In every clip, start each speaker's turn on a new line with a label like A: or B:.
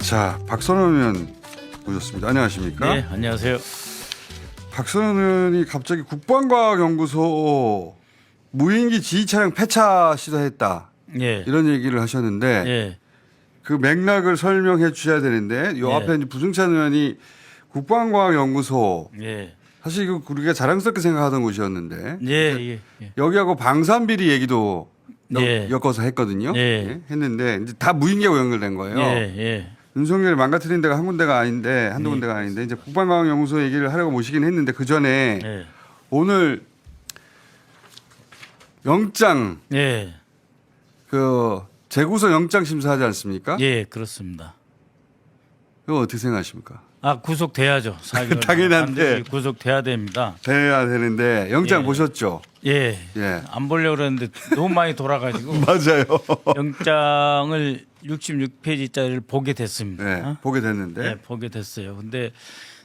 A: 자, 박선원 의원 모셨습니다. 안녕하십니까?
B: 네, 안녕하세요.
A: 박선원 의원이 갑자기 국방과학연구소 무인기 지휘 차량 폐차 시도했다.
B: 예.
A: 이런 얘기를 하셨는데
B: 예.
A: 그 맥락을 설명해 주셔야 되는데 요
B: 예.
A: 앞에 이제 부승찬 의원이 국방과학연구소
B: 예.
A: 사실 이거 우리가 자랑스럽게 생각하던 곳이었는데
B: 예. 예. 예.
A: 여기하고 방산비리 얘기도
B: 예.
A: 엮어서 했거든요.
B: 예.
A: 예, 했는데 이제 다 무인기하고 연결된 거예요.
B: 예. 예.
A: 윤석열이 망가뜨린 데가 한 군데가 아닌데 한두 군데가 아닌데 이제 국방과학연구소 얘기를 하려고 모시긴 했는데 그 전에
B: 예.
A: 오늘 영장
B: 예.
A: 그 재구속 영장 심사하지 않습니까?
B: 예, 그렇습니다.
A: 이거 어떻게 생각하십니까?
B: 아, 구속돼야죠. 4개월.
A: 당연한데.
B: 반드시 구속돼야 됩니다.
A: 돼야 되는데 영장
B: 예.
A: 보셨죠?
B: 예.
A: 예.
B: 안 보려고 그랬는데 너무 많이 돌아가지고
A: 맞아요.
B: 영장을 66페이지짜리를 보게 됐습니다.
A: 네, 보게 됐는데
B: 네, 보게 됐어요. 근데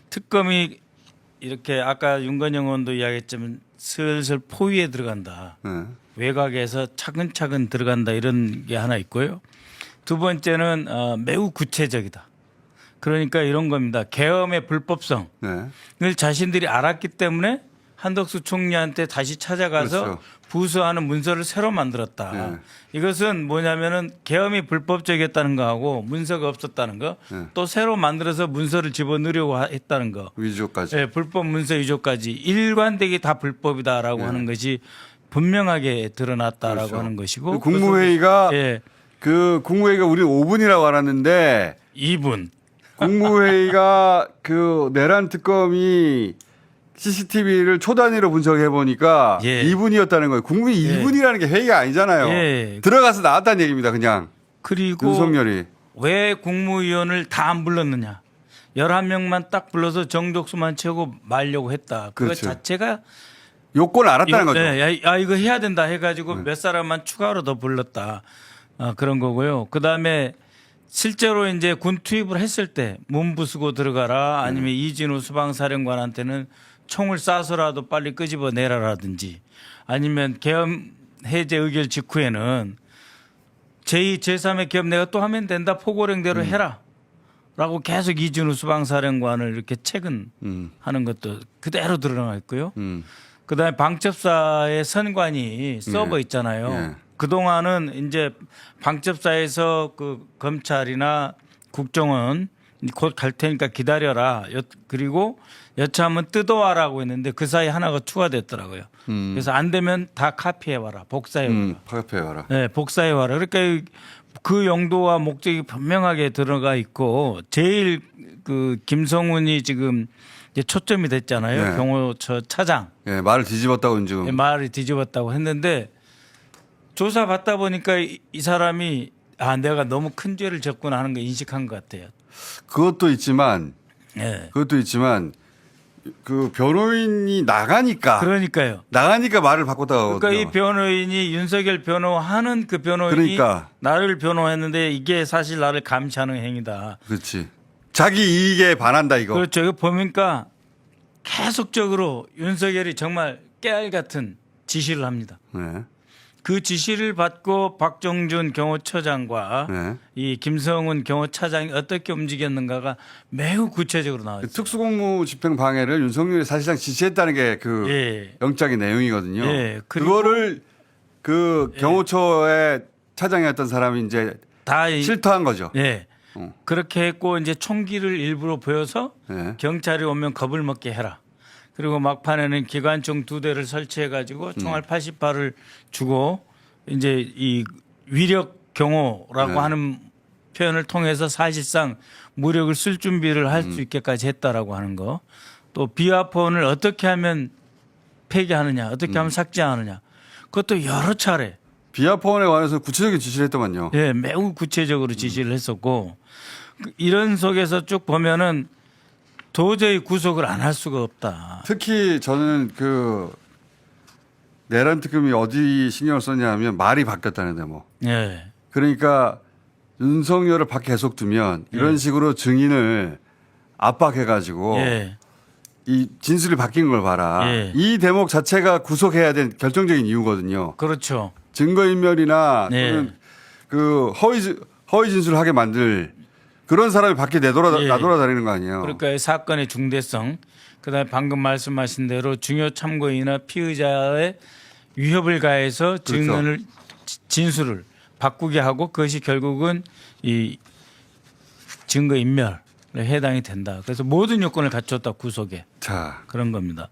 B: 특검이 이렇게 아까 윤건영 의원도 이야기했지만 슬슬 포위에 들어간다.
A: 네.
B: 외곽에서 차근차근 들어간다 이런 게 하나 있고요. 두 번째는 매우 구체적이다. 그러니까 이런 겁니다. 계엄의 불법성을
A: 네.
B: 자신들이 알았기 때문에 한덕수 총리한테 다시 찾아가서
A: 그렇죠.
B: 부수하는 문서를 새로 만들었다.
A: 네.
B: 이것은 뭐냐면은 계엄이 불법적이었다는 거하고 문서가 없었다는 거,
A: 네.
B: 또 새로 만들어서 문서를 집어넣으려고 했다는 거,
A: 위조까지.
B: 예, 불법 문서 위조까지 일관되게 다 불법이다라고
A: 네.
B: 하는 것이 분명하게 드러났다라고
A: 그렇죠.
B: 하는 것이고,
A: 국무회의가
B: 예,
A: 그 국무회의가 우리 5분이라고 알았는데
B: 2분.
A: 국무회의가 그 내란 특검이 CCTV를 초단위로 분석해 보니까
B: 예.
A: 2분이었다는 거예요. 국무회의
B: 예.
A: 2분이라는 게 회의가 아니잖아요.
B: 예.
A: 들어가서 나왔다는 얘기입니다. 그냥
B: 그리고
A: 윤석열이.
B: 왜 국무위원을 다 안 불렀느냐? 11명만 딱 불러서 정족수만 채우고 말려고 했다. 그것
A: 그렇죠.
B: 자체가
A: 요건을 알았다는 거죠.
B: 네, 이거 해야 된다 해가지고 몇 사람만 추가로 더 불렀다. 그런 거고요. 그 다음에 실제로 이제 군 투입을 했을 때 문 부수고 들어가라 아니면 이진우 수방사령관한테는 총을 쏴서라도 빨리 끄집어내라라든지 아니면 계엄 해제 의결 직후에는 제2, 제3의 계엄 내가 또 하면 된다 포고령대로 해라 라고 계속 이진우 수방사령관을 이렇게 체근하는 것도 그대로 드러나 있고요. 그다음에 방첩사의 선관위 서버 있잖아요.
A: 예.
B: 그동안은 이제 방첩사에서 그 검찰이나 국정원 곧 갈 테니까 기다려라. 그리고 여차하면 뜯어와라고 했는데 그 사이 하나가 추가됐더라고요. 그래서 안 되면 다 카피해와라. 복사해와라.
A: 파급해와라.
B: 네, 복사해와라. 그러니까 그 용도와 목적이 분명하게 들어가 있고 제일 그 김성훈이 지금 이제 초점이 됐잖아요.
A: 네.
B: 경호처 차장.
A: 예, 말을 뒤집었다고 지금.
B: 말을 뒤집었다고 했는데 조사 받다 보니까 이 사람이 내가 너무 큰 죄를 졌구나 하는 거 인식한 것 같아요.
A: 그것도 있지만
B: 예.
A: 그 변호인이 나가니까
B: 그러니까요.
A: 말을 바꿨다고
B: 그러니까
A: 하거든요.
B: 이 변호인이 윤석열 변호하는 그 변호인이
A: 그러니까.
B: 나를 변호했는데 이게 사실 나를 감시하는 행위다.
A: 그렇지. 자기 이익에 반한다 이거.
B: 그렇죠. 이거 보니까 계속적으로 윤석열이 정말 깨알 같은 지시를 합니다.
A: 네.
B: 그 지시를 받고 박정준 경호처장과
A: 네.
B: 이 김성훈 경호차장이 어떻게 움직였는가가 매우 구체적으로 나와 있어요.
A: 특수공무 집행 방해를 윤석열이 사실상 지시했다는 게 그
B: 예.
A: 영장의 내용이거든요.
B: 예.
A: 그거를 그 경호처의 차장이었던 사람이 이제
B: 다
A: 실토한 거죠.
B: 예. 그렇게 했고 이제 총기를 일부러 보여서
A: 네.
B: 경찰이 오면 겁을 먹게 해라. 그리고 막판에는 기관총 2대를 설치해 가지고 총알 80발을 주고 이제 이 위력 경호라고
A: 네.
B: 하는 표현을 통해서 사실상 무력을 쓸 준비를 할 수 있게까지 했다라고 하는 거. 또 비아폰을 어떻게 하면 폐기하느냐, 어떻게 하면 삭제하느냐. 그것도 여러 차례.
A: 비아폰에 관해서 구체적인 지시를 했더만요.
B: 예, 매우 구체적으로 지시를 했었고 이런 속에서 쭉 보면은 도저히 구속을 안 할 수가 없다.
A: 특히 저는 그 내란 특검이 어디 신경을 썼냐면 말이 바뀌었다는 데뭐.
B: 예.
A: 그러니까 윤석열을 밖에 계속 두면 이런 식으로 증인을 압박해가지고
B: 예.
A: 이 진술이 바뀐 걸 봐라.
B: 예.
A: 이 대목 자체가 구속해야 될 결정적인 이유거든요.
B: 그렇죠.
A: 증거인멸이나
B: 네.
A: 또는 그 허위 진술을 하게 만들 그런 사람이 밖에
B: 예.
A: 나돌아다니는 거 아니에요.
B: 그러니까 사건의 중대성, 그다음에 방금 말씀하신 대로 중요 참고인이나 피의자의 위협을 가해서 증언을 진술을 바꾸게 하고 그것이 결국은 이 증거 인멸에 해당이 된다. 그래서 모든 요건을 갖췄다 구속에
A: 자,
B: 그런 겁니다.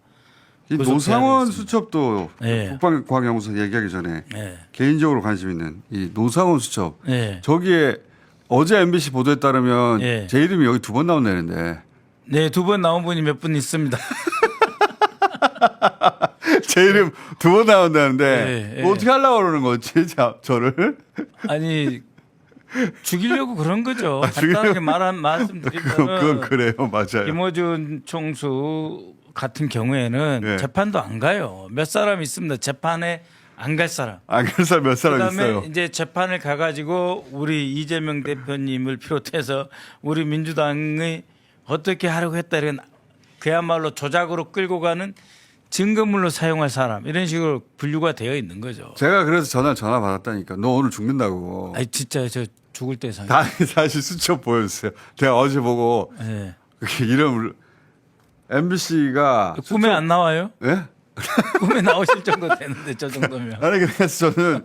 A: 이
B: 구속해야
A: 노상원
B: 되겠습니다.
A: 수첩도
B: 예.
A: 국방과학연구소 얘기하기 전에
B: 네.
A: 개인적으로 관심 있는 이 노상원 수첩.
B: 네.
A: 저기에 어제 MBC 보도에 따르면
B: 예.
A: 제 이름이 여기 2번 나온다는데
B: 네, 2번 나온 분이 몇 분 있습니다.
A: 제 이름 2번 나온다는데
B: 예, 예.
A: 뭐 어떻게 하려고 그러는 거지 저를?
B: 아니 죽이려고 그런 거죠.
A: 죽이려고.
B: 간단하게 말씀드리면
A: 그건 그래요. 맞아요.
B: 김어준 총수 같은 경우에는
A: 예.
B: 재판도 안 가요. 몇 사람 있습니다. 재판에 안 갈 사람.
A: 안 그런 사람 몇 사람
B: 그다음에
A: 있어요.
B: 이제 재판을 가가지고 우리 이재명 대표님을 비롯해서 우리 민주당이 어떻게 하려고 했다 이런 그야말로 조작으로 끌고 가는 증거물로 사용할 사람 이런 식으로 분류가 되어 있는 거죠.
A: 제가 그래서 전화 받았다니까. 너 오늘 죽는다고.
B: 아니 진짜 저 죽을 때 상.
A: 다시 수첩 보여주세요. 제가 어제 보고
B: 네.
A: 그렇게 이름을 MBC가
B: 꿈에 안 나와요?
A: 예?
B: 꿈에 나오실 정도 되는데 저 정도면.
A: 아니 그래서 저는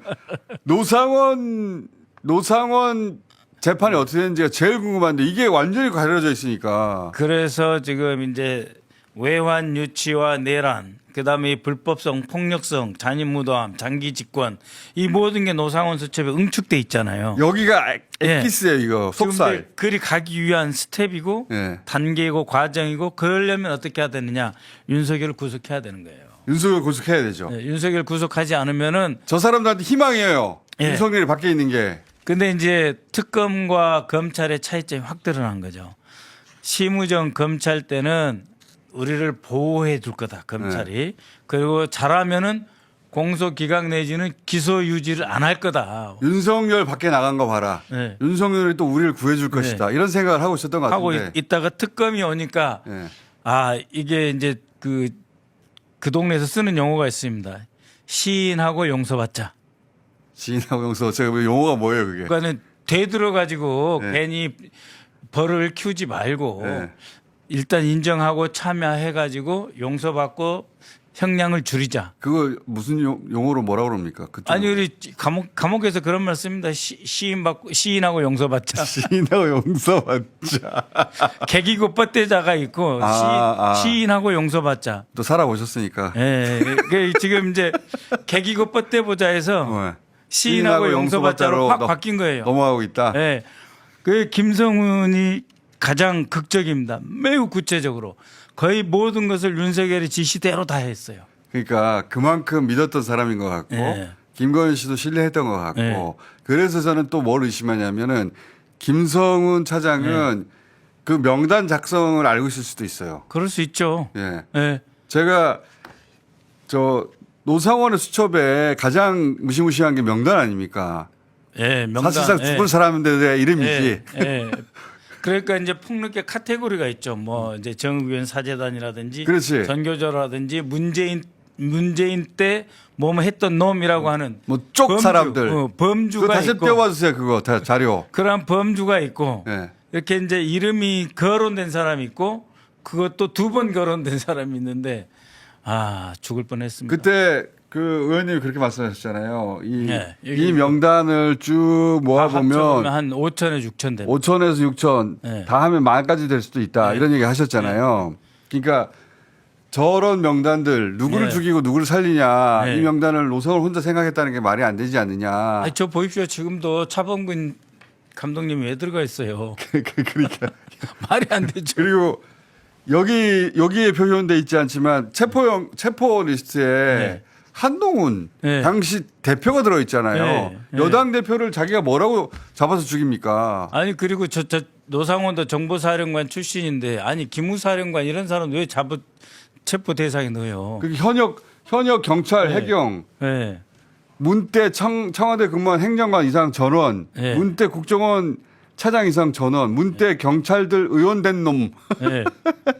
A: 노상원 재판이 어떻게 되는지가 제일 궁금한데 이게 완전히 가려져 있으니까
B: 그래서 지금 이제 외환 유치와 내란, 그다음에 이 불법성, 폭력성, 잔인무도함, 장기 집권 이 모든 게 노상원 수첩에 응축돼 있잖아요.
A: 여기가
B: 예.
A: 엑기스예요 이거
B: 지금
A: 속살.
B: 이제 그리 가기 위한 스텝이고
A: 예.
B: 단계이고 과정이고 그러려면 어떻게 해야 되느냐? 윤석열을 구속해야 되는 거예요.
A: 윤석열 구속해야 되죠.
B: 네, 윤석열 구속하지 않으면은
A: 저 사람들한테 희망이에요.
B: 예.
A: 윤석열이 밖에 있는 게.
B: 근데 이제 특검과 검찰의 차이점이 확 드러난 거죠. 심우정 검찰 때는 우리를 보호해 줄 거다 검찰이. 그리고 잘하면은 공소 기각 내지는 기소 유지를 안 할 거다.
A: 윤석열 밖에 나간 거 봐라.
B: 네.
A: 윤석열이 또 우리를 구해줄 것이다. 이런 생각을 하고 있었던 것
B: 하고
A: 같은데.
B: 있다가 특검이 오니까
A: 예.
B: 아 이게 이제 그 동네에서 쓰는 용어가 있습니다. 시인하고 용서받자.
A: 지인하고 용서 제가 용어가 뭐예요 그게?
B: 그러니까는 되들어 가지고
A: 네.
B: 괜히 벌을 키우지 말고
A: 네.
B: 일단 인정하고 참여해 가지고 용서받고 형량을 줄이자.
A: 그거 무슨 용어로 뭐라 그럽니까? 그쪽.
B: 아니 우리 감옥에서 그런 말 씁니다. 시인하고 용서받자.
A: 지인하고 용서받자.
B: 계기고 뻗대자가 있고 시인하고 용서받자.
A: 또 살아보셨으니까.
B: 예, 그 지금 이제 계기고 뻗대보자에서
A: 네.
B: 시인하고 용서받자로 확 바뀐 거예요.
A: 넘어가고 있다.
B: 예. 그 김성훈이 가장 극적입니다. 매우 구체적으로 거의 모든 것을 윤석열의 지시대로 다 했어요.
A: 그러니까 그만큼 믿었던 사람인 것 같고
B: 예.
A: 김건희 씨도 신뢰했던 것 같고
B: 예.
A: 그래서 저는 또 뭘 의심하냐면은 김성훈 차장은 그 명단 작성을 알고 있을 수도 있어요.
B: 그럴 수 있죠.
A: 예.
B: 예.
A: 제가 저 노상원의 수첩에 가장 무시무시한 게 명단 아닙니까?
B: 예, 명단.
A: 사실상
B: 예.
A: 죽을 사람들의 이름이지.
B: 예. 예. 그러니까 이제 폭력의 카테고리가 있죠. 뭐 이제 정의위원 사재단이라든지
A: 그렇지.
B: 전교조라든지 문재인 때 뭐뭐 했던 놈이라고 하는
A: 뭐 쪽 사람들. 그거
B: 범주가
A: 다시
B: 있고
A: 떼어봐주세요. 그거 다 자료.
B: 그런 범주가 있고
A: 예.
B: 이렇게 이제 이름이 거론된 사람이 있고 그것도 2번 거론된 사람이 있는데 아 죽을 뻔했습니다.
A: 그때 그 의원님이 그렇게 말씀하셨잖아요.
B: 네,
A: 이 명단을 쭉 모아보면
B: 한 5천에 6천 됩니다.
A: 5천에서 6천
B: 네.
A: 다 하면 만까지 될 수도 있다.
B: 네.
A: 이런 얘기 하셨잖아요. 그러니까 저런 명단들 누구를
B: 네.
A: 죽이고 누구를 살리냐
B: 네.
A: 이 명단을 노성을 혼자 생각했다는 게 말이 안 되지 않느냐.
B: 아니, 저 보십시오. 지금도 차범근 감독님이 왜 들어가 있어요.
A: 그러니까
B: 말이 안 되죠.
A: 그리고 여기에 표현돼 있지 않지만 체포 리스트에
B: 네.
A: 한동훈
B: 네.
A: 당시 대표가 들어 있잖아요.
B: 네. 네.
A: 여당 대표를 자기가 뭐라고 잡아서 죽입니까?
B: 아니 그리고 저 노상원도 정보사령관 출신인데 아니 기무사령관 이런 사람 왜 체포 대상에 넣어요?
A: 그 현역 경찰
B: 네.
A: 해경
B: 네.
A: 문대 청와대 근무한 행정관 이상 전원
B: 네.
A: 문대 국정원 차장 이상 전원, 문대 경찰들 의원된 놈.
B: 예.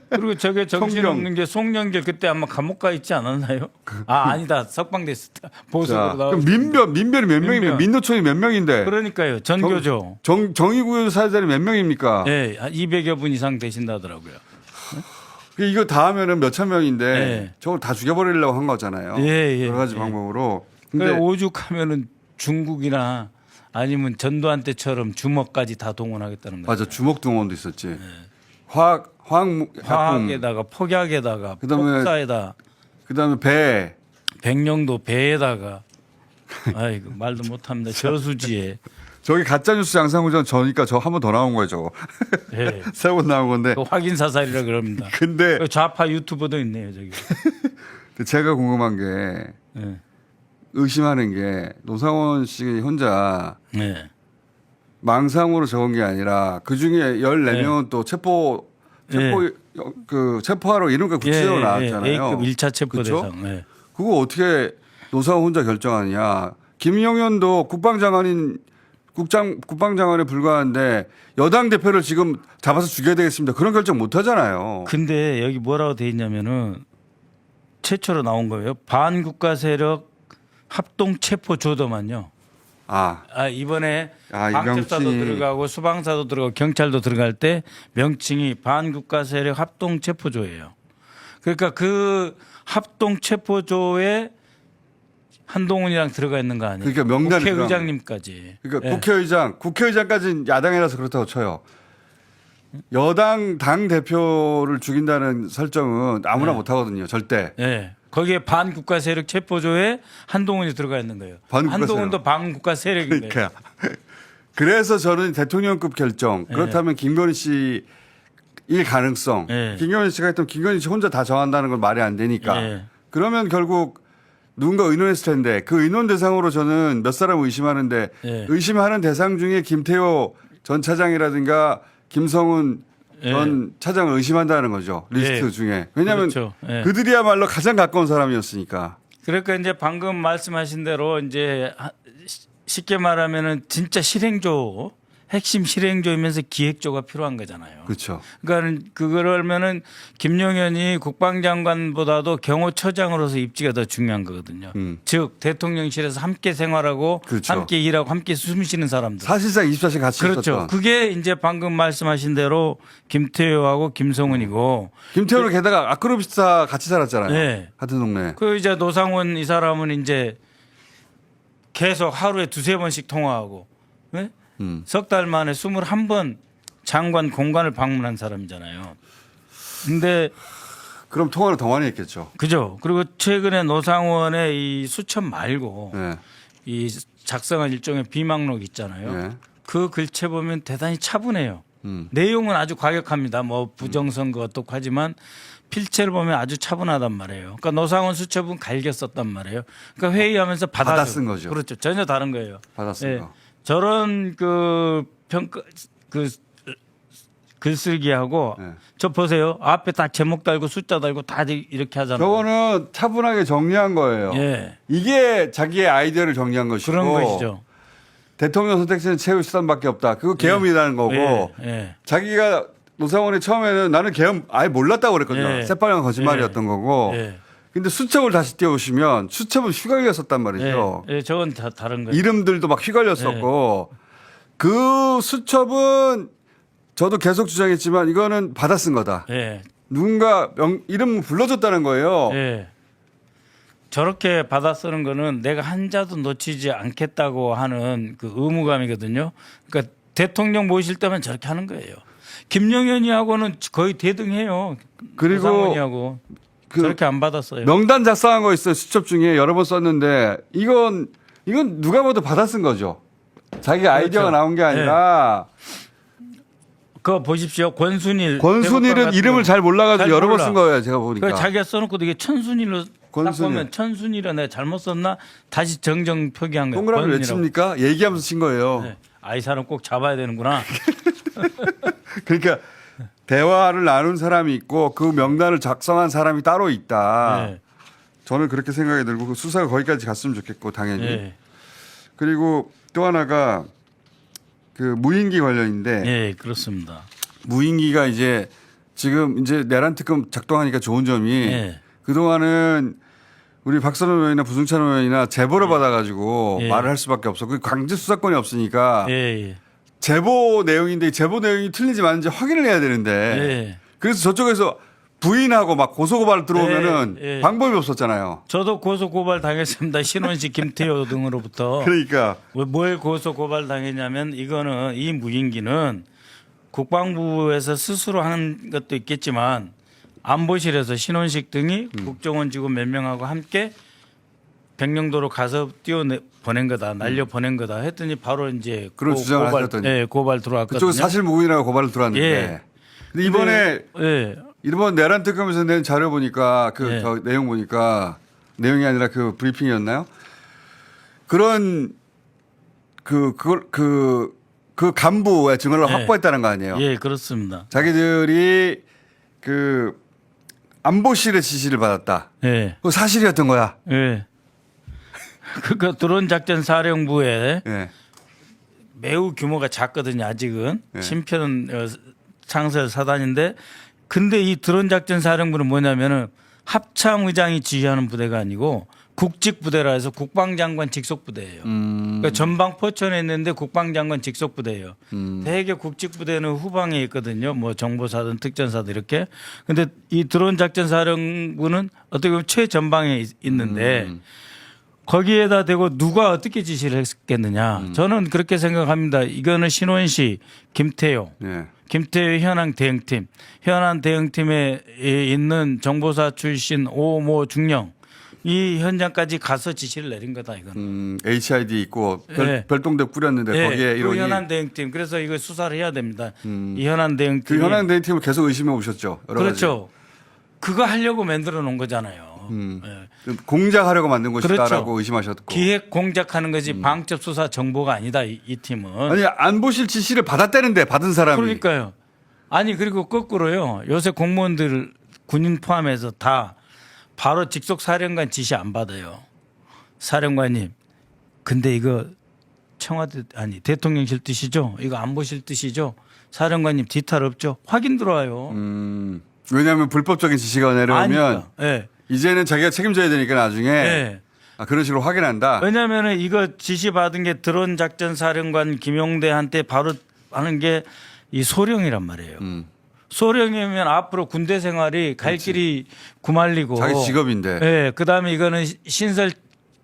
B: 그리고 저게 정신없는 게 송영길 그때 아마 감옥 가 있지 않았나요? 아 아니다 석방됐을 때 보석으로
A: 자,
B: 나왔.
A: 그럼 민별이 몇 명입니까? 민노총이 몇 명인데?
B: 그러니까요 전교조.
A: 정의구현 사회자리 몇 명입니까?
B: 예, 200여 분 이상 되신다더라고요.
A: 이거 다 하면은 몇천 명인데
B: 예.
A: 저걸 다 죽여버리려고 한 거잖아요.
B: 예,
A: 여러 가지
B: 예.
A: 방법으로.
B: 근데
A: 근데
B: 오죽하면은 중국이나 아니면 전두환 때처럼 주먹까지 다 동원하겠다는 거예요.
A: 맞아 주먹 동원도 있었지.
B: 예.
A: 화학에다가
B: 화학에다가 폭약에다가
A: 그다음에
B: 폭사에다
A: 그다음에 배.
B: 백령도 배에다가 아이고 말도 못합니다. 저수지에.
A: 저기 가짜뉴스 양상구전 저니까 저 한 번 더 나온 거예요 저거.
B: 예.
A: 세 번 나온 건데.
B: 그 확인 사살이라 그럽니다.
A: 근데
B: 그 좌파 유튜버도 있네요 저기.
A: 제가 궁금한 게
B: 예.
A: 의심하는 게 노상원 씨 혼자
B: 네.
A: 망상으로 적은 게 아니라 그 중에 14명은 또 체포하러 이름과 구체적으로 나왔잖아요.
B: A급 1차 체포
A: 그쵸?
B: 대상. 네.
A: 그거 어떻게 노상원 혼자 결정하느냐. 김용현도 국방장관에 불과한데 여당 대표를 지금 잡아서 죽여야 되겠습니다. 그런 결정 못 하잖아요.
B: 근데 여기 뭐라고 돼 있냐면은 최초로 나온 거예요. 반국가 세력 합동 체포 조도만요. 이번에
A: 이
B: 방첩사도
A: 명칭이.
B: 들어가고 수방사도 들어가고 경찰도 들어갈 때 명칭이 반국가 세력 합동 체포조예요. 그러니까 그 합동 체포조에 한동훈이랑 들어가 있는 거 아니에요?
A: 그러니까 명단이
B: 국회의장님까지.
A: 그러니까
B: 예.
A: 국회의장까지는 야당이라서 그렇다고 쳐요. 여당 당 대표를 죽인다는 설정은 아무나 못 하거든요. 절대.
B: 예. 거기에 반국가 세력 체포조에 한동훈이 들어가 있는 거예요.
A: 반국가
B: 한동훈도 반국가 세력인데.
A: 그러니까 그래서 저는 대통령급 결정. 그렇다면 김건희 씨일 가능성.
B: 네.
A: 김건희 씨가 했던 김건희 씨 혼자 다 정한다는 건 말이 안 되니까.
B: 네.
A: 그러면 결국 누군가 의논했을 텐데 그 의논 대상으로 저는 몇 사람 의심하는데
B: 네.
A: 의심하는 대상 중에 김태호 전 차장이라든가 김성훈 전 차장을 의심한다는 거죠. 리스트
B: 네.
A: 중에. 왜냐하면
B: 그렇죠. 네.
A: 그들이야말로 가장 가까운 사람이었으니까.
B: 그러니까 이제 방금 말씀하신 대로 이제 쉽게 말하면은 진짜 실행조, 핵심 실행조이면서 기획조가 필요한 거잖아요.
A: 그렇죠.
B: 그러니까 그러면은 김용현이 국방장관보다도 경호처장으로서 입지가 더 중요한 거거든요. 즉 대통령실에서 함께 생활하고
A: 그렇죠.
B: 함께 일하고 함께 숨 쉬는 사람들.
A: 사실상 24시간 같이
B: 그렇죠.
A: 있었던.
B: 그게 이제 방금 말씀하신 대로 김태효하고 김성훈이고.
A: 김태호는 게다가 아크로비스타 같이 살았잖아요.
B: 네.
A: 같은 동네.
B: 그 이제 노상원 이 사람은 이제 계속 하루에 두세 번씩 통화하고 네? 석 달 만에 21번 장관 공관을 방문한 사람이잖아요. 근데
A: 그럼 통화를 더 많이 했겠죠.
B: 그죠. 그리고 최근에 노상원의 이 수첩 말고
A: 네.
B: 이 작성한 일종의 비망록 있잖아요.
A: 네.
B: 그 글체 보면 대단히 차분해요. 내용은 아주 과격합니다. 뭐 부정선거 어떻고 하지만 필체를 보면 아주 차분하단 말이에요. 그러니까 노상원 수첩은 갈겨 썼단 말이에요. 그러니까 회의하면서
A: 받아 쓴 거죠.
B: 그렇죠. 전혀 다른 거예요.
A: 받았습니다.
B: 예. 저런 그 평가 그 글쓰기하고
A: 네.
B: 저 보세요. 앞에 딱 제목 달고 숫자 달고 다 이렇게 하잖아요.
A: 저거는 차분하게 정리한 거예요.
B: 예.
A: 이게 자기의 아이디어를 정리한 것이고
B: 그런 것이죠.
A: 대통령 선택지는 최후 수단밖에 없다. 그거 계엄이라는 거고
B: 예. 예.
A: 자기가 노상원이 처음에는 나는 계엄 아예 몰랐다고 그랬거든요.
B: 예.
A: 새빨간 거짓말이었던 거고.
B: 예.
A: 근데 수첩을 다시 띄워오시면 수첩은 휘갈렸었단 말이죠.
B: 예. 저건 다 다른 거예요.
A: 이름들도 막 휘갈렸었고 그 수첩은 저도 계속 주장했지만 이거는 받아 쓴 거다.
B: 예.
A: 누군가 이름 불러줬다는 거예요.
B: 예. 저렇게 받아 쓰는 거는 내가 한자도 놓치지 않겠다고 하는 그 의무감이거든요. 그러니까 대통령 모실 때만 저렇게 하는 거예요. 김용현이하고는 거의 대등해요.
A: 그리고
B: 노상원이하고 저렇게 안 받았어요.
A: 명단 작성한 거 있어요. 수첩 중에 여러 번 썼는데 이건 누가 봐도 받아 쓴 거죠. 자기가 아이디어가
B: 그렇죠.
A: 나온 게 아니라
B: 그거 보십시오. 권순일은
A: 권순일은 이름을 잘 몰라가지고 여러 번 쓴 거예요. 제가 보니까.
B: 자기가 써놓고 되게 천순일로 딱
A: 권순일.
B: 보면 천순일은 내가 잘못 썼나 다시 정정 표기한 거예요.
A: 동그라미 왜
B: 권순일하고.
A: 칩니까? 얘기하면서 친 거예요.
B: 네. 이 사람 꼭 잡아야 되는구나.
A: 그러니까 대화를 나눈 사람이 있고 그 명단을 작성한 사람이 따로 있다.
B: 네.
A: 저는 그렇게 생각이 들고 그 수사가 거기까지 갔으면 좋겠고 당연히.
B: 네.
A: 그리고 또 하나가 그 무인기 관련인데
B: 예, 그렇습니다.
A: 무인기가 이제 지금 이제 내란 특검 작동하니까 좋은 점이
B: 예.
A: 그동안은 우리 박선호 의원이나 부승찬 의원이나 제보를 받아가지고
B: 예.
A: 말을 할 수밖에 없어. 그 강제 수사권이 없으니까
B: 예, 예.
A: 제보 내용인데 제보 내용이 틀린지 맞는지 확인을 해야 되는데
B: 예.
A: 그래서 저쪽에서 부인하고 막 고소고발 들어오면은
B: 예, 예.
A: 방법이 없었잖아요.
B: 저도 고소 고발 당했습니다. 신원식, 김태효 등으로부터.
A: 그러니까
B: 뭘 고소 고발 당했냐면 이거는 이 무인기는 국방부에서 스스로 한 것도 있겠지만 안보실에서 신원식 등이 국정원 직원 몇 명하고 함께 백령도로 가서 보낸 거다, 날려 보낸 거다 했더니 바로 이제
A: 그런 주장을
B: 고발,
A: 하셨더니.
B: 예, 고발 들어왔거든요.
A: 그쪽은 사실무근이라고 고발을 들어왔는데
B: 예.
A: 근데 이번에
B: 예,
A: 이번 내란 특검에서 낸 자료 보니까 그
B: 예.
A: 저 내용 보니까 내용이 아니라 그 브리핑이었나요? 그런 그 간부의 증언을
B: 예.
A: 확보했다는 거 아니에요?
B: 예, 그렇습니다.
A: 자기들이 그 안보실의 지시를 받았다.
B: 예,
A: 그거 사실이었던 거야.
B: 예. 그 드론 작전 사령부에
A: 예.
B: 매우 규모가 작거든요. 아직은
A: 예.
B: 신편 창설 사단인데, 근데 이 드론 작전 사령부는 뭐냐면은 합참 의장이 지휘하는 부대가 아니고 국직 부대라 해서 국방장관 직속 부대예요. 그러니까 전방 포천에 있는데 국방장관 직속 부대예요. 대개 국직 부대는 후방에 있거든요. 뭐 정보사든 특전사든 이렇게. 근데 이 드론 작전 사령부는 어떻게 보면 최전방에 있는데 거기에다 대고 누가 어떻게 지시를 했겠느냐. 저는 그렇게 생각합니다. 이거는 신원식, 김태효,
A: 예.
B: 김태효 현안 대응팀, 현안 대응팀에 있는 정보사 출신 오모 중령 이 현장까지 가서 지시를 내린 거다 이거는.
A: HID 있고
B: 예.
A: 별동대 꾸렸는데
B: 예,
A: 거기에
B: 그
A: 이론이
B: 현안 대응팀. 그래서 이거 수사를 해야 됩니다. 이 현안 대응팀.
A: 그 현안 대행팀을 계속 의심해 오셨죠. 여러
B: 그렇죠. 그거 하려고 만들어 놓은 거잖아요. 예.
A: 가지. 공작하려고 만든 것이다라고
B: 그렇죠.
A: 의심하셨고.
B: 기획 공작하는 거지 방첩 수사 정보가 아니다 이 팀은.
A: 아니 안보실 지시를 받았다는데 받은 사람이.
B: 그러니까요. 아니 그리고 거꾸로요. 요새 공무원들 군인 포함해서 다 바로 직속 사령관 지시 안 받아요. 사령관님. 근데 이거 청와대 아니 대통령실 뜻이죠. 이거 안보실 뜻이죠. 사령관님 뒤탈 없죠. 확인 들어와요.
A: 왜냐하면 불법적인 지시가 내려오면
B: 아니까. 예.
A: 이제는 자기가 책임져야 되니까 나중에
B: 예.
A: 그런 식으로 확인한다.
B: 왜냐하면 이거 지시 받은 게 드론 작전 사령관 김용대한테 바로 하는 게 이 소령이란 말이에요. 소령이면 앞으로 군대 생활이 갈 길이 구말리고
A: 자기 직업인데.
B: 예. 그다음에 이거는 신설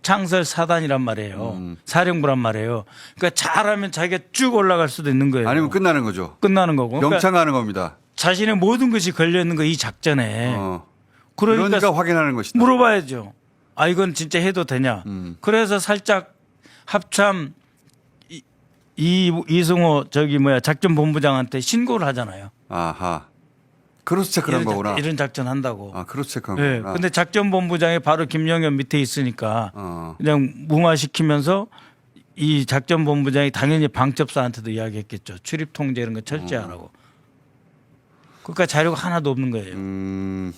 B: 창설 사단이란 말이에요. 사령부란 말이에요. 그러니까 잘하면 자기가 쭉 올라갈 수도 있는 거예요.
A: 아니면 끝나는 거죠.
B: 끝나는 거고. 그러니까
A: 영창하는 겁니다.
B: 자신의 모든 것이 걸려 있는 거 이 작전에.
A: 그러니까 확인하는 것이다.
B: 물어봐야죠. 아 이건 진짜 해도 되냐. 그래서 살짝 합참 이승호 작전본부장한테 신고를 하잖아요.
A: 아하. 크로스 체크한 거구나.
B: 이런 작전 한다고.
A: 크로스 체크한
B: 네.
A: 거구나.
B: 근데 작전본부장이 바로 김영현 밑에 있으니까 그냥 무마시키면서 이 작전본부장이 당연히 방첩사한테도 이야기했겠죠. 출입 통제 이런 거 철저하라고. 그러니까 자료가 하나도 없는 거예요.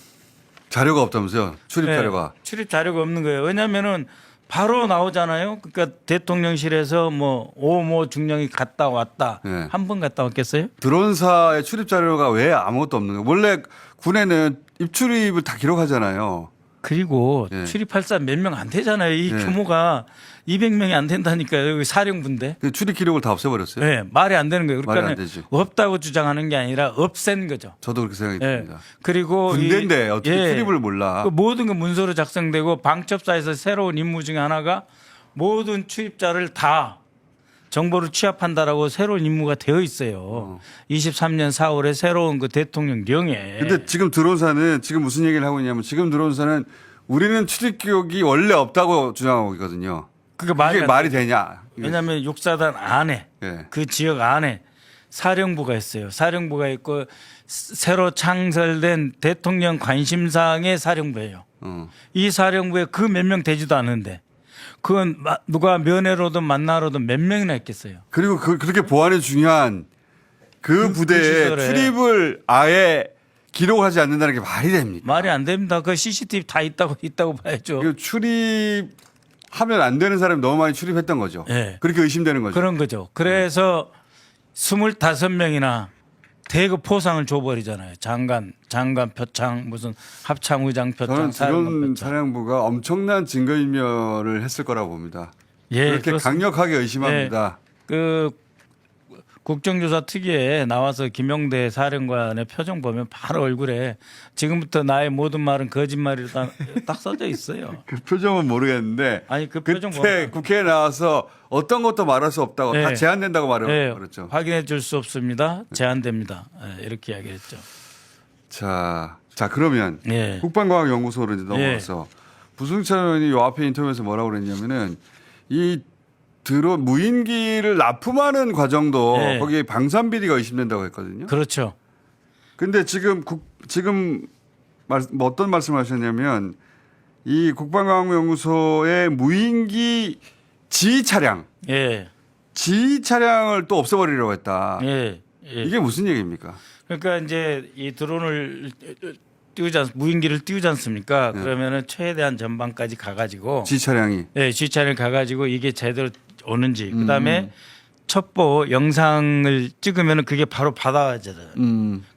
A: 자료가 없다면서요? 출입
B: 네.
A: 자료가.
B: 출입 자료가 없는 거예요. 왜냐하면은 바로 나오잖아요. 그러니까 대통령실에서 뭐 오모 중령이 갔다 왔다.
A: 네.
B: 한 번 갔다 왔겠어요?
A: 드론사의 출입 자료가 왜 아무것도 없는 거예요? 원래 군에는 입출입을 다 기록하잖아요.
B: 그리고
A: 네.
B: 출입할 사람 몇 명 안 되잖아요. 이
A: 네.
B: 규모가 200명이 안 된다니까요. 여기 사령부인데.
A: 그 출입 기록을 다 없애버렸어요.
B: 네, 말이 안 되는 거예요.
A: 말이 안
B: 그러니까
A: 되지.
B: 없다고 주장하는 게 아니라 없앤 거죠.
A: 저도 그렇게 생각이
B: 네.
A: 듭니다.
B: 그리고
A: 군대인데 어떻게
B: 예.
A: 출입을 몰라.
B: 그 모든 게 문서로 작성되고 방첩사에서 새로운 임무 중에 하나가 모든 출입자를 다 정보를 취합한다라고 새로운 임무가 되어 있어요. 23년 4월에 새로운 그 대통령령에.
A: 근데 지금 드론사는 지금 무슨 얘기를 하고 있냐면 지금 드론사는 우리는 출입 기록이 원래 없다고 주장하고 있거든요.
B: 그게 말이
A: 이게
B: 안
A: 말이 되냐.
B: 왜냐하면 육사단 안에
A: 예.
B: 그 지역 안에 사령부가 있어요. 사령부가 있고 새로 창설된 대통령 관심사항의 사령부예요. 이 사령부에 그 몇 명 되지도 않는데 그건 누가 면회로든 만나로든 몇 명이나 있겠어요.
A: 그리고 그렇게 보안이 중요한 그 부대에
B: 시설에.
A: 출입을 아예 기록하지 않는다는 게 말이 됩니까?
B: 말이 안 됩니다. 그 CCTV 다 있다고 봐야죠.
A: 이거 출입하면 안 되는 사람이 너무 많이 출입했던 거죠.
B: 예.
A: 그렇게 의심되는 거죠.
B: 그런 거죠. 그래서 25명이나 대거 포상을 줘버리잖아요. 장관 표창, 무슨 합참 의장 표창,
A: 저는 드론
B: 사령관 표창.
A: 차량부가 엄청난 증거인멸을 했을 거라고 봅니다.
B: 예,
A: 그렇게
B: 그렇습니다.
A: 강력하게 의심합니다.
B: 그 국정조사 특위에 나와서 김용대 사령관의 표정 보면 바로 얼굴에 지금부터 나의 모든 말은 거짓말이다 딱 써져 있어요.
A: 그 표정은 모르겠는데
B: 아니 그 표정
A: 그때
B: 보면
A: 국회에 나와서 어떤 것도 말할 수 없다고
B: 네.
A: 다 제한된다고
B: 예,
A: 말했죠.
B: 확인해 줄 수 없습니다. 제한됩니다. 예, 이렇게 이야기했죠.
A: 자 그러면
B: 예.
A: 국방과학연구소로 이제 넘어가서 부승찬 의원이 요 앞에 인터뷰에서 뭐라고 그랬냐면은 이 드론 무인기를 납품하는 과정도
B: 예.
A: 거기에 방산 비리가 의심된다고 했거든요.
B: 그렇죠.
A: 근데 지금 뭐 어떤 말씀을 하셨냐면 이 국방과학연구소의 무인기 지휘 차량을
B: 예.
A: 또 없애버리려고 했다.
B: 예.
A: 이게 무슨 얘기입니까?
B: 그러니까 이제 이 드론을 무인기를 띄우지 않습니까? 그러면은 최대한 전방까지 가가지고
A: 지휘 차량이
B: 지휘차를 가가지고 이게 제대로 오는지 그다음에 첩보 영상을 찍으면은 그게 바로 받아가잖아요.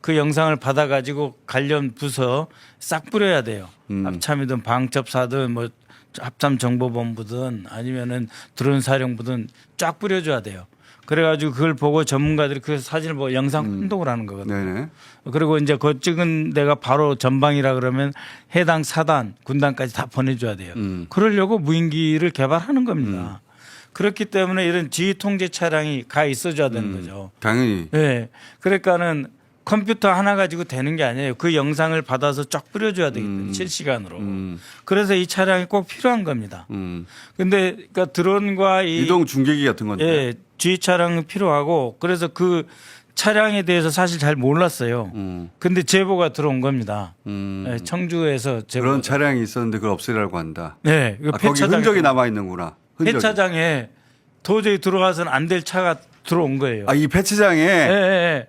B: 그 영상을 받아가지고 관련 부서 싹 뿌려야 돼요. 합참이든 방첩사든 뭐 합참정보본부든 아니면은 드론 사령부든 쫙 뿌려줘야 돼요. 그래가지고 그걸 보고 전문가들이 그 사진을 보고 영상 판독을 하는 거거든요.
A: 네네.
B: 그리고 이제 그 찍은 데가 바로 전방이라 그러면 해당 사단, 군단까지 다 보내줘야 돼요. 그러려고 무인기를 개발하는 겁니다. 그렇기 때문에 이런 지휘 통제 차량이 가 있어줘야 되는 거죠.
A: 당연히
B: 네. 그러니까는 컴퓨터 하나 가지고 되는 게 아니에요. 그 영상을 받아서 쫙 뿌려줘야 되기 때문에 실시간으로. 그래서 이 차량이 꼭 필요한 겁니다. 근데 그러니까 드론과
A: 이동 중계기 같은 건데.
B: 예, 지휘 차량은 필요하고 그래서 그 차량에 대해서 사실 잘 몰랐어요. 근데 제보가 들어온 겁니다. 예, 청주에서 제보.
A: 그런 차량이 있었는데 그걸 없애려고 한다.
B: 네, 그
A: 거기 흔적이 남아 있는구나. 흔적이.
B: 폐차장에 도저히 들어가서는 안 될 차가 들어온 거예요.
A: 이 폐차장에
B: 예, 예.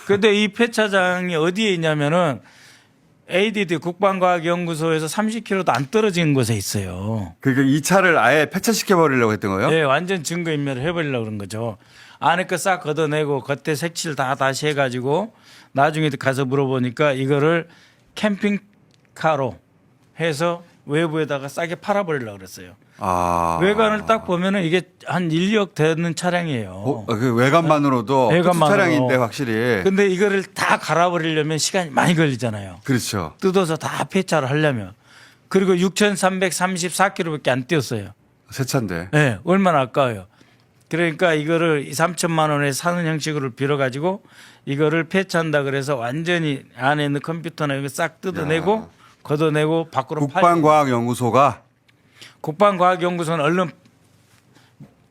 B: 근데 이 폐차장이 어디에 있냐면은 ADD 국방과학연구소에서 30km도 안 떨어진 곳에 있어요.
A: 그러니까 이 차를 아예 폐차시켜 버리려고 했던 거예요?
B: 네, 완전 증거인멸을 해버리려고 그런 거죠. 안에 거 싹 걷어내고 겉에 색칠 다 다시 해가지고 나중에 가서 물어보니까 이거를 캠핑카로 해서 외부에다가 싸게 팔아버리려고 그랬어요. 외관을 딱 보면은 이게 한 1억 되는 차량이에요.
A: 그 외관만으로도
B: 외관만으로.
A: 차량인데 확실히.
B: 근데 이거를 다 갈아버리려면 시간이 많이 걸리잖아요.
A: 그렇죠.
B: 뜯어서 다 폐차를 하려면. 그리고 6,334km밖에 안 뛰었어요.
A: 새 차인데.
B: 네, 얼마나 아까워요. 그러니까 이거를 3천만 원에 사는 형식으로 빌어가지고 이거를 폐차한다 그래서 완전히 안에 있는 컴퓨터나 이거 싹 뜯어내고 걷어내고 밖으로
A: 국방과학연구소가
B: 국방과학연구소는 얼른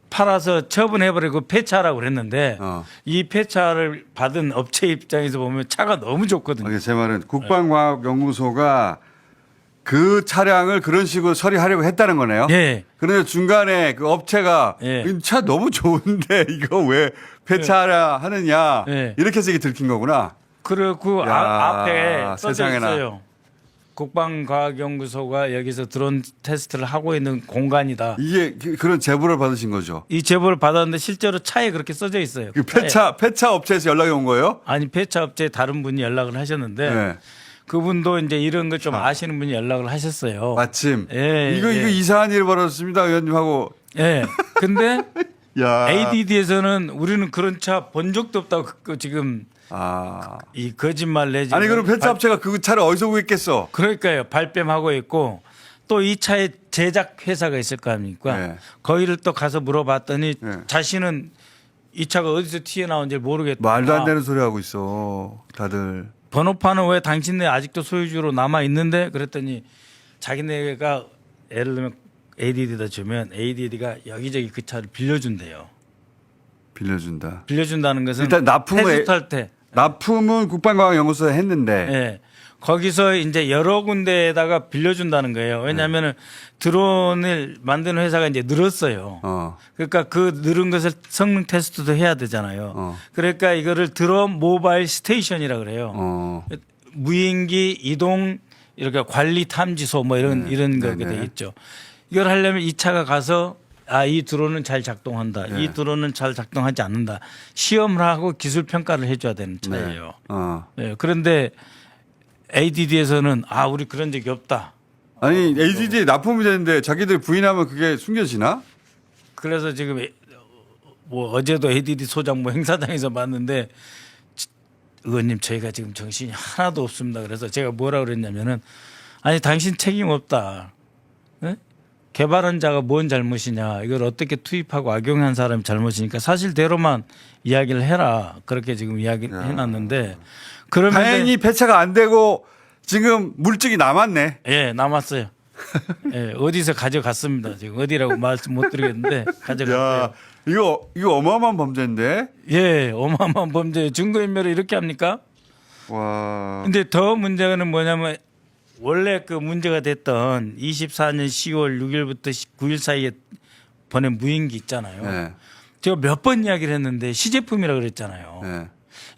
B: 팔아서 처분해버리고 폐차하라고 그랬는데 이 폐차를 받은 업체 입장에서 보면 차가 너무 좋거든요.
A: 제 말은 국방과학연구소가 그 차량을 그런 식으로 처리하려고 했다는 거네요.
B: 예.
A: 그런데 중간에 그 업체가
B: 예.
A: 이 차 너무 좋은데 이거 왜 폐차하라 하느냐
B: 예.
A: 이렇게 해서 이게 들킨 거구나.
B: 그리고
A: 야,
B: 앞에 써져
A: 세상에나.
B: 있어요. 국방과학연구소가 여기서 드론 테스트를 하고 있는 공간이다.
A: 이게 그런 제보를 받으신 거죠.
B: 이 제보를 받았는데 실제로 차에 그렇게 써져 있어요.
A: 그
B: 차에.
A: 폐차 업체에서 연락이 온 거예요?
B: 아니 폐차 업체 다른 분이 연락을 하셨는데
A: 네.
B: 그분도 이제 이런 걸 좀 아시는 분이 연락을 하셨어요.
A: 마침
B: 예,
A: 이거
B: 예.
A: 이상한 일이 벌어졌습니다, 의원님하고.
B: 예. 근데
A: 야.
B: ADD에서는 우리는 그런 차 본 적도 없다고 지금 이 거짓말 내지.
A: 아니 그럼 폐차 업체가 그 차를 어디서 구했겠어?
B: 그러니까요. 발뺌하고 있고 또 이 차에 제작 회사가 있을 거 아닙니까?
A: 네.
B: 거기를 또 가서 물어봤더니
A: 네.
B: 자신은 이 차가 어디서 튀어나온지 모르겠다.
A: 말도 안 되는 소리 하고 있어, 다들.
B: 번호판은 왜 당신네 아직도 소유주로 남아 있는데 그랬더니 자기네가 예를 들면 ADD다 주면 ADD가 여기저기 그 차를 빌려준대요.
A: 빌려준다.
B: 빌려준다는 것은
A: 일단 납품을
B: 테스트할 때
A: 납품은 국방과학연구소에 했는데
B: 예. 거기서 이제 여러 군데에다가 빌려준다는 거예요. 왜냐하면 드론을 만드는 회사가 이제 늘었어요. 그러니까 그 늘은 것을 성능 테스트도 해야 되잖아요. 그러니까 이거를 드론 모바일 스테이션이라 그래요. 무인기 이동 이렇게 관리 탐지소 뭐 이런 거게 되겠죠. 이걸 하려면 이 차가 가서 이 드론은 잘 작동한다.
A: 네.
B: 이 드론은 잘 작동하지 않는다. 시험을 하고 기술 평가를 해줘야 되는 차이예요. 네, 그런데 ADD에서는 우리 그런 적이 없다.
A: 아니 ADD에 납품이 되는데 자기들 부인하면 그게 숨겨지나?
B: 그래서 지금 뭐 어제도 ADD 소장 뭐 행사장에서 봤는데 의원님 저희가 지금 정신이 하나도 없습니다. 그래서 제가 뭐라 그랬냐면은 아니 당신 책임 없다. 네? 개발한 자가 뭔 잘못이냐. 이걸 어떻게 투입하고 악용한 사람이 잘못이니까 사실대로만 이야기를 해라. 그렇게 지금 이야기를 해놨는데 그러면
A: 다행히 폐차가 안 되고 지금 물증이 남았네.
B: 예, 남았어요. 예, 어디서 가져갔습니다. 지금 어디라고 말씀 못 드리겠는데 가져갔어요.
A: 야, 이거 어마어마한 범죄인데.
B: 예, 어마어마한 범죄. 증거인멸을 이렇게 합니까?
A: 와.
B: 근데 더 문제는 뭐냐면 원래 그 문제가 됐던 24년 10월 6일부터 9일 사이에 보낸 무인기 있잖아요.
A: 네.
B: 제가 몇 번 이야기를 했는데 시제품이라 그랬잖아요.
A: 네.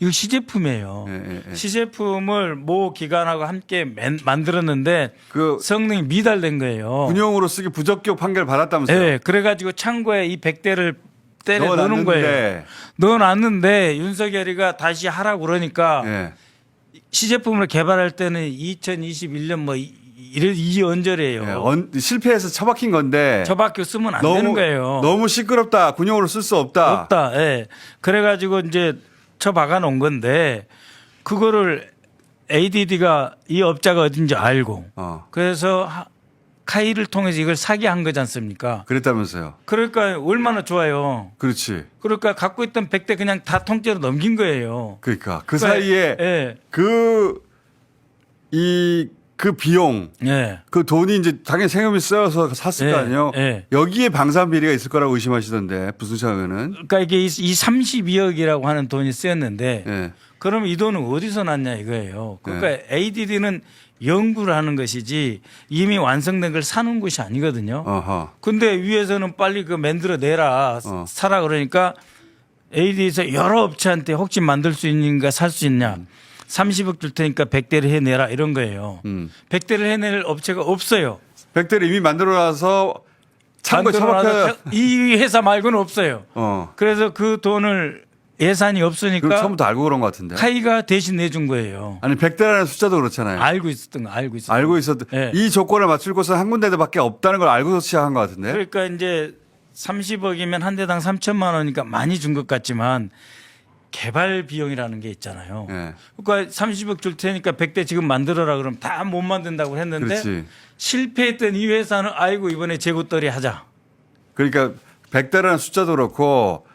B: 이거 시제품이에요.
A: 네.
B: 시제품을 모 기관하고 함께 만들었는데
A: 그
B: 성능이 미달된 거예요.
A: 군용으로 쓰기 부적격 판결 받았다면서요?
B: 네, 그래가지고 창고에 이 100대를 때려 넣는 거예요.
A: 넣어놨는데.
B: 넣어놨는데 윤석열이가 다시 하라고 그러니까
A: 네.
B: 시제품을 개발할 때는 2021년 뭐 이 언저리예요.
A: 네. 실패해서 처박힌 건데.
B: 저밖에 쓰면 안 되는 거예요.
A: 너무 시끄럽다. 군용으로 쓸 수 없다.
B: 없다. 예. 그래가지고 이제 처박아 놓은 건데 그거를 ADD가 이 업자가 어딘지 알고 그래서 카이를 통해서 이걸 사게 한 거지 않습니까?
A: 그랬다면서요.
B: 그러니까 얼마나 좋아요.
A: 그렇지.
B: 그러니까 갖고 있던 100대 그냥 다 통째로 넘긴 거예요.
A: 그러니까 그 사이에
B: 예.
A: 그 비용,
B: 예.
A: 그 돈이 이제 당연히 세금이 쓰여서 샀을
B: 예,
A: 거 아니에요.
B: 예.
A: 여기에 방산 비리가 있을 거라고 의심하시던데 부수차 의원은.
B: 그러니까 이게 이 32억이라고 하는 돈이 쓰였는데
A: 예.
B: 그럼 이 돈은 어디서 났냐 이거예요. 그러니까 ADD는 연구를 하는 것이지 이미 완성된 걸 사는 곳이 아니거든요.
A: 어허.
B: 근데 위에서는 빨리 그 만들어 내라 사라 그러니까 AD에서 여러 업체한테 혹시 만들 수 있는가 살 수 있냐 30억 줄 테니까 100대를 해내라 이런 거예요. 100대를 해낼 업체가 없어요.
A: 100대를 이미 만들어놔서 창고에
B: 만들어놔서
A: 처박혀.
B: 이 회사 말고는 없어요.
A: 어.
B: 그래서 그 돈을 예산이
A: 그걸
B: 없으니까
A: 처음부터 알고 그런 것 같은데.
B: 카이가 대신 내준 거예요.
A: 아니 100대라는 숫자도 그렇잖아요.
B: 알고 있었던 거 알고 있었던
A: 알고 있었.
B: 예.
A: 이 조건을 맞출 곳은 한 군데밖에 없다는 걸 알고서 시작한 것 같은데.
B: 그러니까 이제 30억이면 한 대당 3천만 원이니까 많이 준 것 같지만 개발 비용이라는 게 있잖아요.
A: 예.
B: 그러니까 30억 줄 테니까 100대 지금 만들어라 그러면 다 못 만든다고 했는데
A: 그렇지.
B: 실패했던 이 회사는 아이고 이번에 재고떨이 하자.
A: 그러니까 100대라는 숫자도 그렇고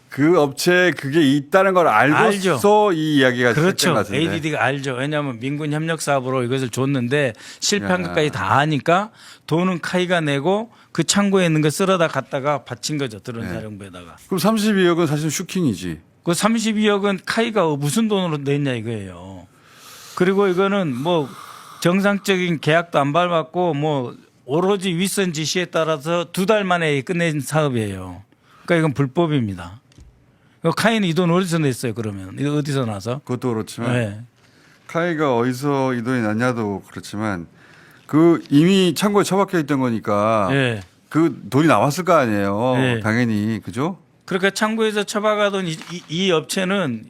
A: 그 업체에 그게 있다는 걸 알고서
B: 알죠.
A: 이 이야기가 시작된
B: 그렇죠.
A: 것 같은데.
B: ADD가 알죠. 왜냐하면 민군 협력 사업으로 이것을 줬는데 실패한 것까지 다 아니까 돈은 카이가 내고 그 창고에 있는 거 쓸어다 갖다가 바친 거죠. 드론 사령부에다가.
A: 그럼 32억은 사실 슈킹이지.
B: 그 32억은 카이가 무슨 돈으로 냈냐 이거예요. 그리고 이거는 뭐 정상적인 계약도 안 밟았고 뭐 오로지 윗선 지시에 따라서 2달 만에 끝낸 사업이에요. 그러니까 이건 불법입니다. 카이는 이 돈 어디서 냈어요 그러면? 이거 어디서 나서?
A: 그것도 그렇지만
B: 네.
A: 카이가 어디서 이 돈이 났냐도 그렇지만 그 이미 창고에 처박혀 있던 거니까
B: 네.
A: 그 돈이 나왔을 거 아니에요.
B: 네.
A: 당연히 그죠?
B: 그러니까 창고에서 처박아둔 이 업체는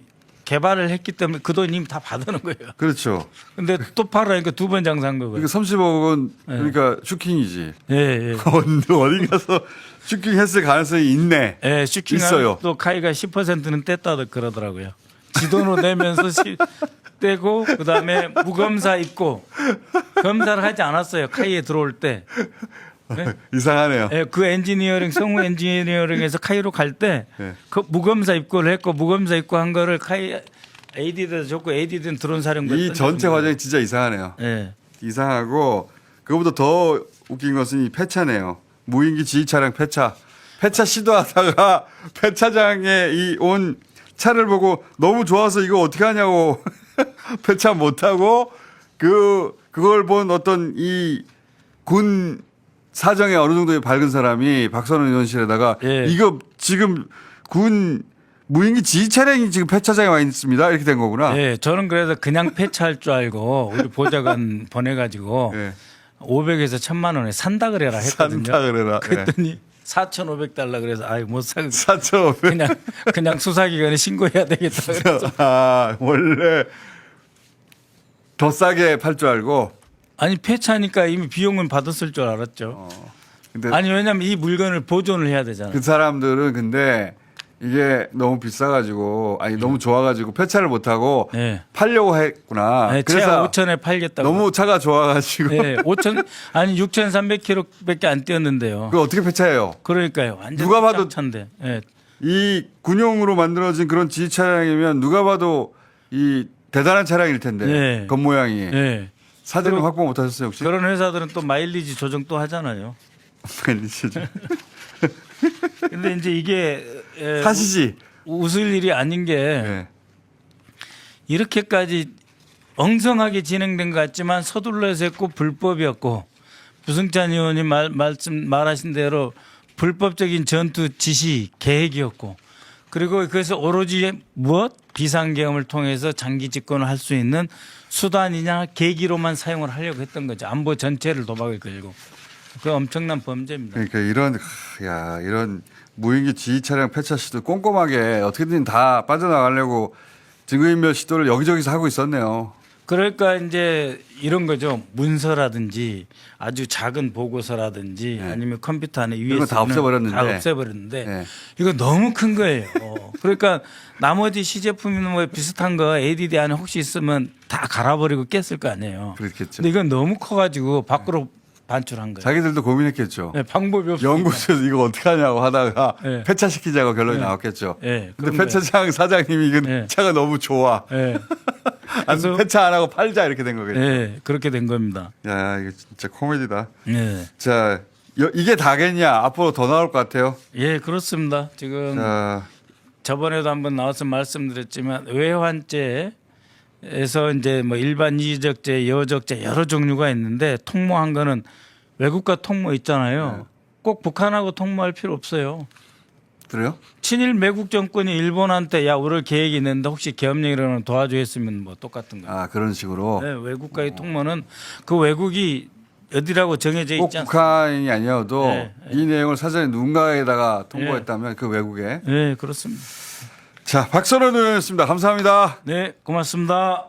B: 개발을 했기 때문에 그 돈 이미 다 받아놓은 거예요.
A: 그렇죠.
B: 근데 또 팔으니까 2번 장사한 거고요.
A: 그러니까 30억은 그러니까 슈킹이지.
B: 예, 예.
A: 어디 가서 슈킹했을 가능성이 있네.
B: 예,
A: 있어요.
B: 슈킹하면 또 카이가 10%는 뗐다 그러더라고요. 지돈으로 내면서 떼고 그다음에 무검사 입고 검사를 하지 않았어요. 카이에 들어올 때. 네?
A: 이상하네요.
B: 예, 그 엔지니어링 성우 엔지니어링에서 카이로 갈 때
A: 네.
B: 그 무검사 입고를 했고 무검사 입고 한 거를 카이 ADD에서 줬고 ADD는 드론 사령부
A: 이 전체 과정이 진짜 이상하네요.
B: 예.
A: 이상하고 그거보다 더 웃긴 것은 이 폐차네요. 무인기 지휘 차량 폐차. 폐차 시도하다가 폐차장에 이 온 차를 보고 너무 좋아서 이거 어떻게 하냐고 폐차 못하고 그걸 본 어떤 이 군 사정에 어느 정도 밝은 사람이 박선원 의원실에다가
B: 예.
A: 이거 지금 군 무인기 지휘 차량이 지금 폐차장에 와 있습니다. 이렇게 된 거구나.
B: 예, 저는 그래서 그냥 폐차할 줄 알고 우리 보좌관 보내가지고
A: 예.
B: 500에서 1000만 원에 산다 그래라 했거든요.
A: 산다 그래라. 예.
B: 그랬더니 4,500달러 그래서 아이 못 사고
A: 4,500.
B: 그냥 수사기관에 신고해야 되겠다. 그래서
A: 아, 원래 더 싸게 팔 줄 알고.
B: 아니 폐차니까 이미 비용은 받았을 줄 알았죠.
A: 근데
B: 아니 왜냐면 이 물건을 보존을 해야 되잖아요.
A: 그 사람들은 근데 이게 너무 비싸가지고 아니 너무 좋아가지고 폐차를 못하고
B: 네.
A: 팔려고 했구나.
B: 네,
A: 그래서
B: 제가 5천에 팔겠다고.
A: 너무 차가 좋아가지고
B: 네, 5천 아니 6,300km밖에 안 뛰었는데요.
A: 그거 어떻게 폐차해요?
B: 그러니까요. 완전
A: 누가 봐도
B: 차인데. 네.
A: 이 군용으로 만들어진 그런 지휘 차량이면 누가 봐도 이 대단한 차량일 텐데
B: 네.
A: 겉모양이
B: 네.
A: 사진을 확보 못하셨어요 혹시?
B: 그런 회사들은 또 마일리지 조정 또 하잖아요. 근데 이제 이게
A: 사시지.
B: 웃을 일이 아닌 게
A: 네.
B: 이렇게까지 엉성하게 진행된 것 같지만 서둘러서 했고 불법이었고 부승찬 의원이 말하신 대로 불법적인 전투 지시 계획이었고 그리고 그래서 오로지 무엇 비상계엄을 통해서 장기 집권을 할 수 있는 수단이냐 계기로만 사용을 하려고 했던 거죠. 안보 전체를 도박을 걸고 그 엄청난 범죄입니다.
A: 그러니까 이런 무인기 지휘 차량 폐차 시도 꼼꼼하게 어떻게든 다 빠져나가려고 증거인멸 시도를 여기저기서 하고 있었네요.
B: 그러니까 이제 이런 거죠. 문서라든지 아주 작은 보고서라든지 아니면 컴퓨터 안에
A: 이런 거
B: USB
A: 다 없애버렸는데.
B: 다 없애버렸는데
A: 네.
B: 이거 너무 큰 거예요. 그러니까 나머지 시제품이나 뭐 비슷한 거 ADD 안에 혹시 있으면 다 갈아버리고 깼을 거 아니에요.
A: 그렇겠죠.
B: 근데 이건 너무 커가지고 밖으로 반출한 거예요.
A: 자기들도 고민했겠죠.
B: 네, 방법이 없어요.
A: 연구소에서 이거 어떻게 하냐고 하다가
B: 네.
A: 폐차시키자고 결론이
B: 네.
A: 나왔겠죠.
B: 네,
A: 근데
B: 그런
A: 폐차장 사장님이 이건
B: 네.
A: 차가 너무 좋아.
B: 네.
A: 안
B: 그래서-
A: 폐차 안 하고 팔자 이렇게 된 거겠죠.
B: 네, 그렇게 된 겁니다.
A: 야, 이거 진짜 코미디다.
B: 네.
A: 자, 이게 다겠냐? 앞으로 더 나올 것 같아요.
B: 예, 그렇습니다. 지금
A: 자,
B: 저번에도 한번 나와서 말씀드렸지만 외환죄에서 이제 뭐 일반 이적죄, 여적죄 여러 종류가 있는데 통모한 거는 외국과 통모 있잖아요. 꼭 북한하고 통모할 필요 없어요.
A: 그래요?
B: 친일 매국 정권이 일본한테 야 우리 계획이 있는데 혹시 계엄령이라는 도와줘 했으면 뭐 똑같은 거예요.
A: 아, 그런 식으로.
B: 네, 외국과의 통모는 그 외국이 어디라고 정해져
A: 꼭
B: 있지 않습니까?
A: 북한이 아니어도
B: 네,
A: 이 내용을 사전에 누군가에다가 통보했다면 그 외국에.
B: 네, 그렇습니다.
A: 자, 박선원 의원이었습니다. 감사합니다.
B: 네, 고맙습니다.